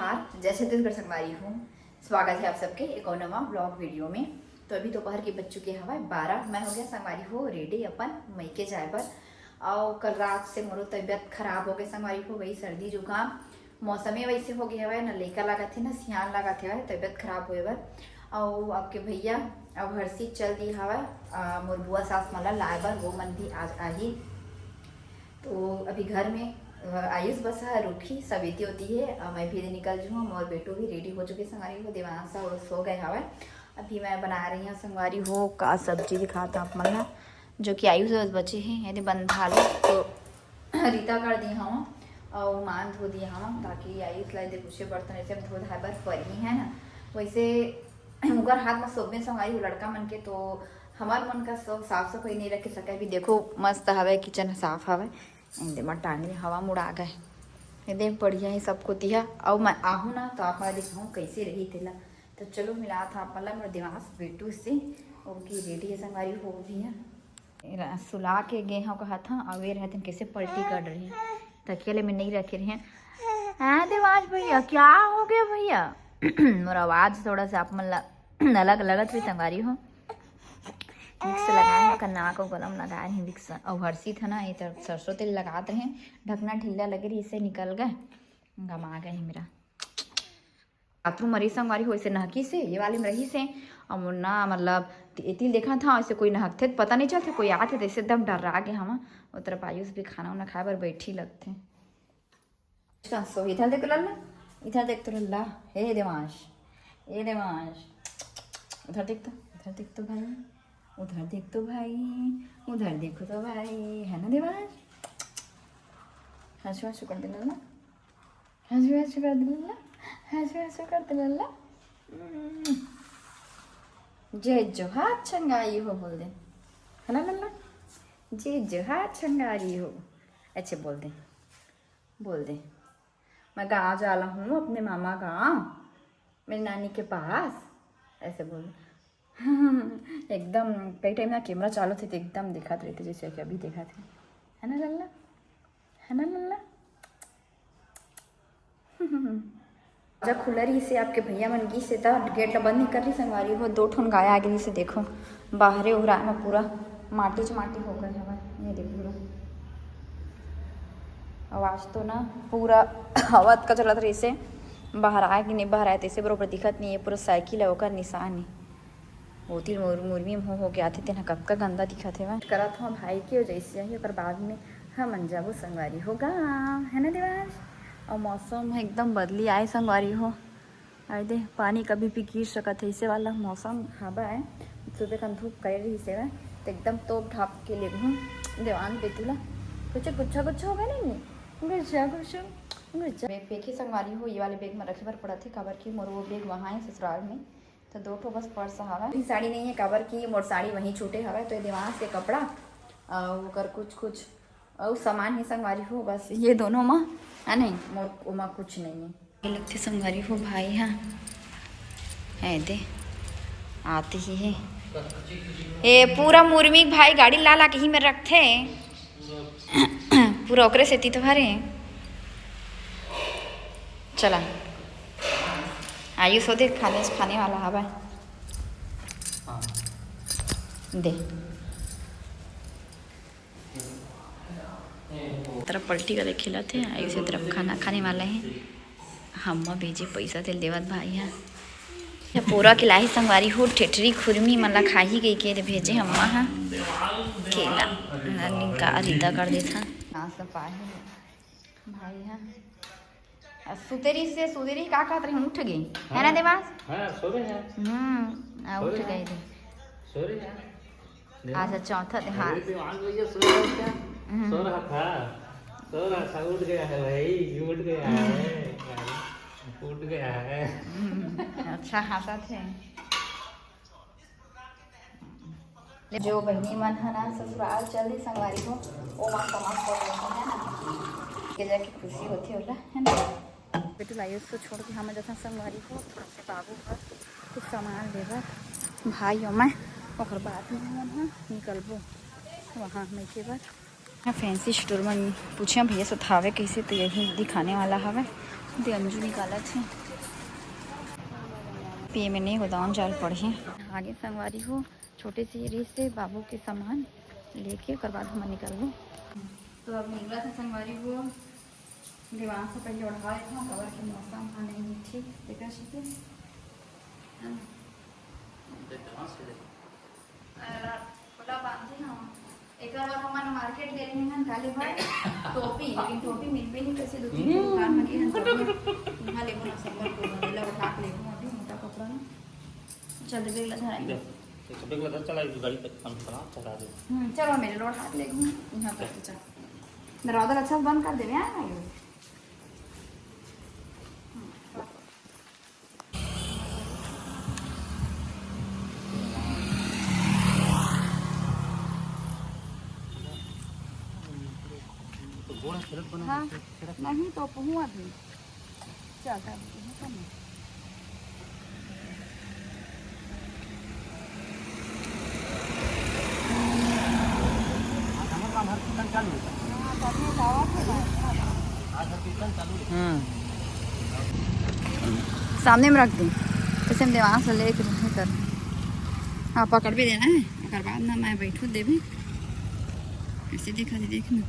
जोहार, जय छत्तीसगढ़ संगवारी हूँ। स्वागत है आप सबके एक और नवा ब्लॉग वीडियो में। तो अभी दोपहर के बज चुके हवा 12। मैं हो गया संगवारी हो रेडी अपन मई के जाए पर। और कल रात से मोरो तबियत खराब हो गई संगवारी हो, वही सर्दी जुकाम मौसमे वैसे हो गया हवा, न लेकर लगा थे न सियान लगा थे, तबियत खराब हुए बर। और आपके भैया अब हरसी चल दी हवा मोर बुआ सास मला लाए बर, वो मन भी आज आई। तो अभी घर में आयुष बस है रुखी सवेती होती है, मैं भी निकल जाऊँ और बेटो भी रेडी हो चुके संगवारी हो, देवांशा और सो गए हवा। अभी मैं बना रही हूँ संगवारी हो का सब्जी दिखाता आप मन, जो कि आयुष बस बचे हैं यदि बंधा लो तो रीता कर दी हूँ और मान धो दिया हूँ, ताकि आयुष ला दे पूछे बर्तन ऐसे धो धाए बर परी है ना। वैसे उनका हाथ में सोबे संगवारी हो लड़का मन के, तो हमार मन का सब साफ सफाई नहीं रख सके। अभी देखो मस्त हवे, किचन साफ हवे, टांगने हवा मुड़ा गए ये बढ़िया ही सबको दिया। और मैं आहूँ ना तो आप दिखाऊँ कैसे रही तेला। तो चलो मिला था आप मतलब मेरे दिमाग बेटू से उनकी रेडी है संगवारी हो भी है सुला के गए हैं कहा था। और वे रहते कैसे पलटी कर रही हैं, तकिया में नहीं रखे रहे हैं। हाँ देवाज भैया क्या हो गया भैया? मेरा आवाज़ थोड़ा सा आप मतलब अलग लगत हुई संगवारी हो। विक्स लगाए हैं, कन्ना को गलम लगाए हैं विक्स। और हर्षी था ना ये तो सरसों तेल लगाते हैं, ढकना ढीला लगे रही, इससे निकल गए गमा गए हैं मेरा। बाथरूम मरी संगवारी हो ऐसे नहकी से ये वाले में रही से। और मुन्ना मतलब तिल देखा था ऐसे कोई नहकते तो पता नहीं चलते, कोई आते तो ऐसे एकदम डर रहा गया हम। उस तरफ आयुष भी खाना वाना खाए पर बैठी लगते हैं। सो इधर देख लल्ला, इधर देख तो लल्ला, हे देवांश, हे देवांश उधर देख तो, इधर देख तो भाई, उधर देख तो भाई, उधर देखो तो भाई, है ना देवांश? हंसू हंसू कर दे लल्ला, हंसू हंसू कर दे लल्ला, हंसू हंसू कर दे लल्ला। जय जोहार छंगाई हो बोल दे, है ना लल्ला? जय जोहार छंगाई हो अच्छे बोल दे, बोल दे। मैं गाँव जा रहा हूँ अपने मामा गाँव, मेरी नानी के पास, ऐसे बोल दे। एकदम कई टाइम ना कैमरा चालू थे तो एकदम दिखा रहे थे जैसे कि अभी देखा थे, है ना लल्ला, है ना लल्ला? जब खुला रही से आपके भैया मन गी से तब गेट ला बंद नहीं कर रही संगवारी हो। 2 ठोन गाय आ गई से देखो बाहरे उड़ा में पूरा माटी च माटी हो गए हवा, ये देखो पूरा आवाज़ तो ना पूरा हवा का चलत रही से बाहर आए कि नहीं बाहर आए तैसे बरोबर दिखत नहीं है। पूरा साइकिल है ओकर निशान है, होती मुर्मी में हो गया थे तेना कब का गंदा दिखा थे। मैं करा था भाई के जैसे ही और बाद में हम जाबो संगवारी होगा, है ना देवांश? और मौसम एकदम बदली आए संगवारी हो, आए दे पानी कभी भी गिर सकत है, ऐसे वाला मौसम हवा है। सुबह का धूप कर रही से तो एकदम तोप ढाप के ले हूँ देवान बेतुला कुछ गुच्छा गुच्छा होगा नहीं, गुच्छा गुच्छा गुच्छा बैग फेंकी संगवारी हो। ये वाले बैग में रखे पर पड़ा थे काबर की मोर वो बैग वहाँ है ससुराल में, तो 2 ठो बस पर्स हवा। साड़ी नहीं है काबर की मोर साड़ी वहीं छूटे हवा, तो ये दिमाग से कपड़ा और कर कुछ और सामान ही संगवारी हो, बस ये दोनों माँ है नहीं मोर माँ कुछ नहीं है। ये लगते संगवारी हो भाई हाँ है दे आते ही है ये पूरा मुर्मी भाई गाड़ी ला ला के ही में रखते पूरा ओकरे से तो भरे चला आयुष हो दे खाने वाला हवा दे तरफ पलटी वाले खिलाते हैं, आयुष तरफ खाना खाने वाले हैं। हम भेजे पैसा तेल देवत भाई यहाँ पूरा खिलाई संगवारी हो। ठेठरी खुरमी मला खाही गई के भेजे हम हाँ केला का रीता कर देता भाई हाँ सुतेरी से सुतेरी का कहते रहे उठ गई है ना देवास? उठ गए थे अच्छा चौथा हाँ उठ गया है भाई, उठ गया है, उठ गया है। अच्छा हंसा थे जो बहनी मन है ना ससुराल चल रही संगवारी हो वो माँ समाज कर रहे हैं ना के जाके खुशी होती होला है ना। बेटू लाइए उसको छोड़ के हमें जैसा संगवारी हो से बाबू पर कुछ सामान लेगा भाई और मैं और बाद में हाँ निकलबो वहाँ मैं के बाद फैंसी स्टोर में पूछे भैया से थावे कैसे, तो यही दिखाने वाला हवे दे अंजू निकाला थे पे में नहीं गोदाम जाल पड़े आगे संगवारी हो छोटे से एरिया से बाबू के सामान लेके कर बाद हम निकलूँ। तो अब निकला था संगवारी हो दीवार से पहले उड़ा था कवर के मौसम हाँ नहीं ठीक देखा सीखे खुला बांधे हाँ एक बार हमारे मार्केट गए हैं काले भाई टोपी लेकिन टोपी मिल भी नहीं कैसे 2-3 दुकान में गए हैं वहाँ लेको ना संबर को बदला उठा के लेको अभी मोटा कपड़ा ना चल दे लगा धराएंगे तो बेग लगा चला गाड़ी तक हम चला दे चलो मेरे लोड हाथ लेको यहाँ तक चल दरवाजा अच्छा बंद कर देवे हां हाँ नहीं तो पहुँच अभी चलता है सामने में रख दी जैसे हम वहाँ से ले कर हाँ पकड़ भी देना है अगर बाद ना मैं बैठू देवी ऐसे देखा थी देखना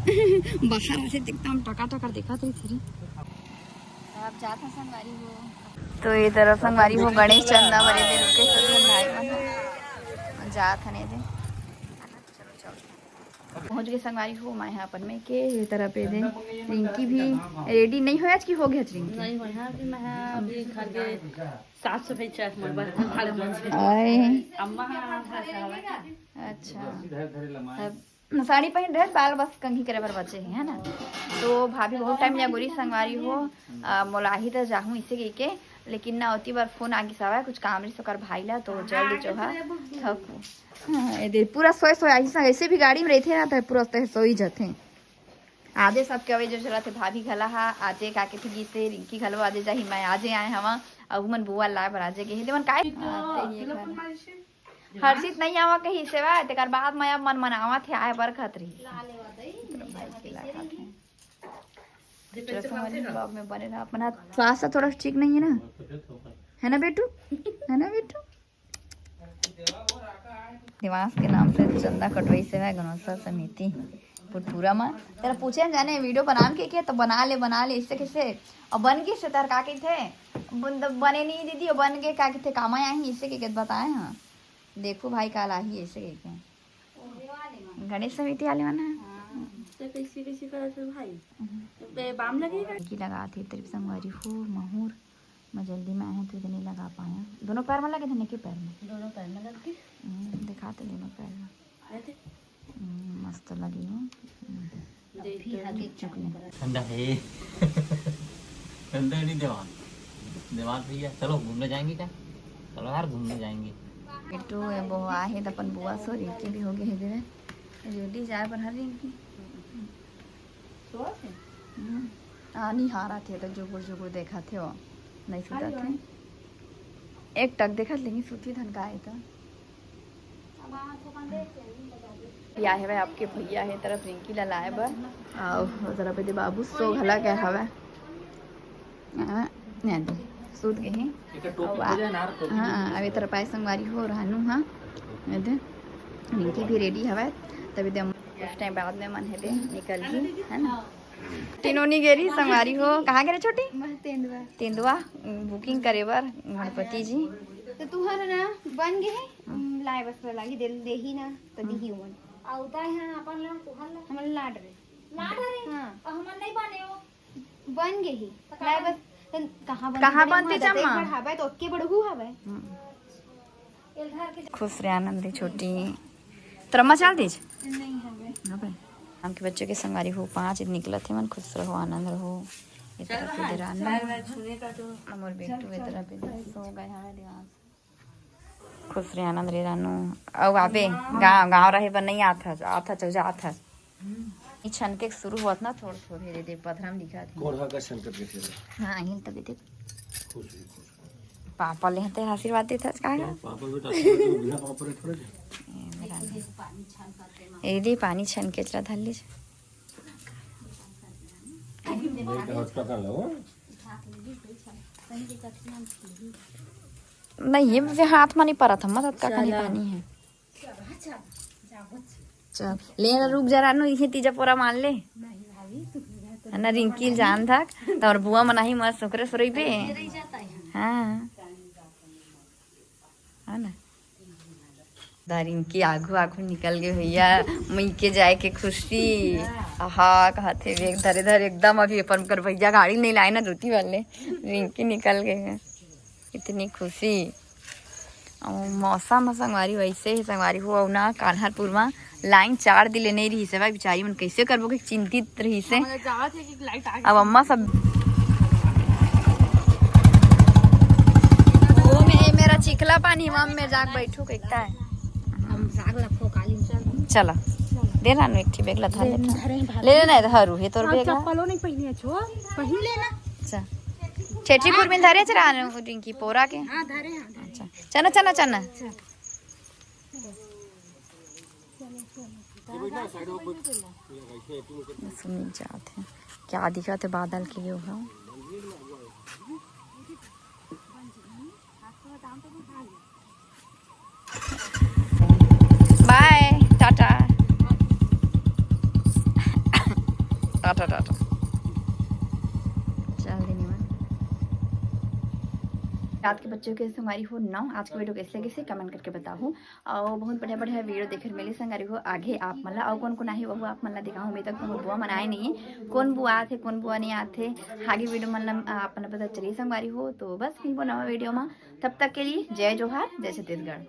बाहर ऐसे दिखता हम टका टकर देखा थी फिर आप जाता संगवारी हो तो ये तरफ संगवारी हो गणेश चंदा बड़े दे रुके तो भाई मन जात हने दे पहुंच गए संगवारी हो मैं यहाँ अपन में के ये तरह पे दे रिंकी भी रेडी नहीं हो आज की हो गया रिंकी नहीं हो यहाँ भी मैं अभी घर के 700 चेक मोबाइल भाड़े बंद आए अम्मा अच्छा साड़ी पहन रहे बाल बस कंघी करे पर बचे है ना तो भाभी बहुत टाइम या गोरी संगवारी हो मोलाही तो जाहूँ इसे के लेकिन ना होती बार फोन आगे सवा कुछ काम रही सकर भाई ला तो जल्दी जो है थकू पूरा सोए सोए ऐसे भी गाड़ी में रहते ना तो पूरा सोई जाते आधे सबके अवे जो चला थे भाभी घला हा आजे काके थी गीते रिंकी घलो आजे जाही मैं आजे आए हवा अब मन बुआ लाए पर आजे के देवन काय हर्षित नहीं आवा कहीं से वा तेकर बाद मैं अब मन मनावा थे आए बर खतरी ब्लॉग में बने रहा अपना स्वास्थ्य थोड़ा ठीक नहीं है ना बेटू है ना बेटू निवास के नाम से चंदा कटवाई से है गणोत्सव समिति पुरपुरा में तेरा पूछे जाने वीडियो बना के तो बना ले इससे कैसे और बन के से तार का के थे बने नहीं दीदी और बन के का के थे कामा आई इससे के बताए हाँ देखो भाई काल आई ऐसे के गणेश समिति वाले माना तो कैसी करत भाई बे बाम लगेगा की लगाते तेरे संगवारी हो महूर मैं जल्दी में आया तो नहीं लगा पाया दोनों पैर में लगे थे नहीं के पैर में दोनों पैर में लग के दिखाते दोनों पैर में ऐसे मस्त लगी हूँ ठंडा है ठंडा नहीं देवान भैया चलो घूमने जाएंगे क्या चलो यार घूमने जाएंगे बेटू बहु आहे तो अपन बुआ सो रिंकी भी हो गई है रेडी जाए पर हर रिंकी नहीं हारा थे तो जुगुर देखा थे वो नहीं सुता थे एक टक देखा लेकिन सुती धन का आए था या है भाई आपके भैया है तरफ रिंकी ला लाए बर आओ जरा पे बाबू सो घला क्या हवा नहीं दे सूत गए हाँ अभी तरफ पाए संगवारी हो रहनू हाँ रिंकी भी रेडी हवा तभी दे उस टाइम बाद में मन है दे निकल गई है ना टिनोनी गेरी संगवारी हो कहाँ गए छोटी तेंदुआ बुकिंग करे बर गणपति जी तो तुहर ना बन गए लाए बस लागी दे ही ना तो दी मन आउता है अपन ला तुहर ला हमन लाड रे हां हमन नहीं बने हो बन गए ही लाए बस कहाँ बनते जम्मा हवे तो ओके बड़हू हवे एल घर के खुश रहे आनंद छुट्टी त्रमा चाल दीज नहीं हवे हाँ हम के बच्चों के संगारी हो 5 निकला थे मन खुश रहो आनंद रहो ये तरह पे देराना छूने का तो अमर बेटू ये तरह पे सो गए हमारे दिमाग खुश रहे आनंद रे रानू अब आवे गांव रहे पर नहीं आता चौजा आता ई छन के शुरू होत ना थोड़ थोड़े दे पथराम दिखा थे कोढ़ा का संकट के हां हिल तब दे पापा ले ते आशीर्वाद देता कागा पापा बेटा बिना पापा रे थोड़े ए दे पानी छन के चला धर ले हट का लो नहीं ये मुझे हाथ में नहीं पड़ा था मत का खाली पानी है। चल ले ना रुक जरा नो ये तीजा पूरा मान ले ना रिंकी जान था तो बुआ मनाही मस्त सुकरे सुरई पे हाँ है ना रिंकी आगू आगू निकल गए भैया मई के जाए के खुशी हाँ कहते एक धरे धरे एकदम अभी अपन कर भैया गाड़ी नहीं लाए ना धोती वाले रिंकी निकल गए हैं इतनी खुशी और मौसम संगवारी वैसे ही संगवारी हुआ ना कान्हारपुर में लाइन 4 दिले नहीं रही से भाई बेचारी मन कैसे करबो कि चिंतित रही से अब अम्मा सब वो में मेरा चिखला पानी वहां में जाके बैठू कहता है चला दे ना एक ठी बेगला धर ले लेना हरू है तोर बेगला चप्पलो नहीं पहनी छो पहन लेना अच्छा छेटीपुर में धरे चला रिंकी पोरा के हां धरे हां अच्छा चना चना चना सुन जाते हैं क्या दिखा थे बादल के लिए होगा बाय टाटा टाटा टाटा चल देने रात के बच्चों के संगारी हो ना आज की वीडियो कैसे कैसे कमेंट करके बताओ और बहुत बढ़िया बढ़िया वीडियो देखे मिले संगारी हो आगे आप मतलब और कौन कौन आहे वो आप मतलब दिखाऊँ अभी तक तो बुआ मनाए नहीं कौन बुआ आते कौन बुआ नहीं आते आगे वीडियो मतलब अपना पता चलिए संगारी हो तो बस फिर वो नवा वीडियो में तब तक के लिए जय जोहार जय छत्तीसगढ़।